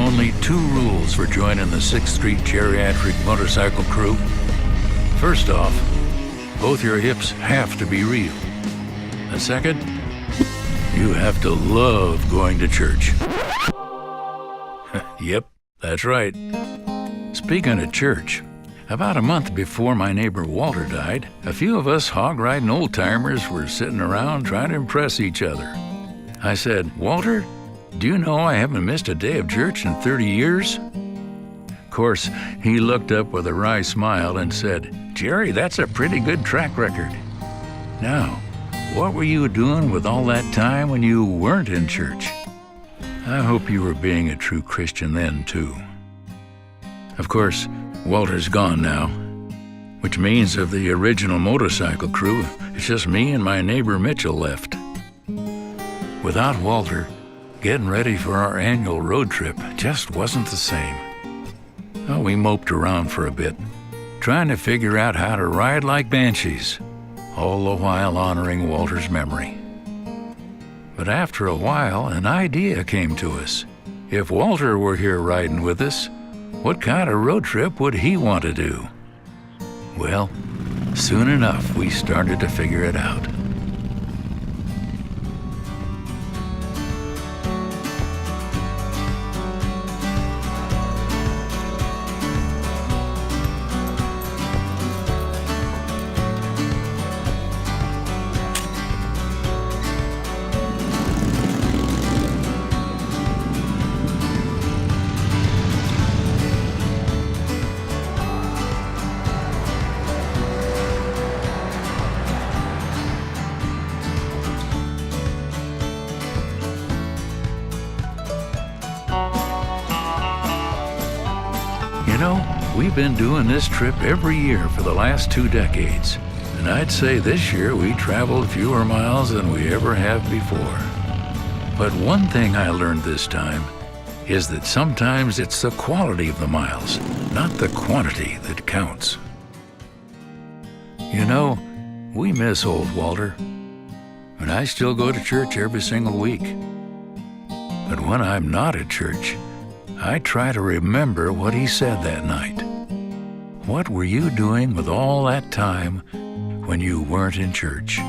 only two rules for joining the 6th Street Geriatric Motorcycle Crew. First off, both your hips have to be real. And second, you have to love going to church. Yep, that's right. Speaking of church, about a month before my neighbor Walter died, a few of us hog-riding old-timers were sitting around trying to impress each other. I said, "Walter, do you know I haven't missed a day of church in 30 years? Of course, he looked up with a wry smile and said, "Jerry, that's a pretty good track record." Now, what were you doing with all that time when you weren't in church? I hope you were being a true Christian then, too. Of course, Walter's gone now, which means of the original motorcycle crew, it's just me and my neighbor Mitchell left. Without Walter, getting ready for our annual road trip just wasn't the same. Oh, we moped around for a bit, trying to figure out how to ride like banshees, all the while honoring Walter's memory. But after a while, an idea came to us. If Walter were here riding with us, what kind of road trip would he want to do? Well, soon enough, we started to figure it out. You know, we've been doing this trip every year for the last 2 decades, and I'd say this year we traveled fewer miles than we ever have before. But one thing I learned this time is that sometimes it's the quality of the miles, not the quantity, that counts. You know, we miss old Walter, and I still go to church every single week. But when I'm not at church, I try to remember what he said that night. What were you doing with all that time when you weren't in church?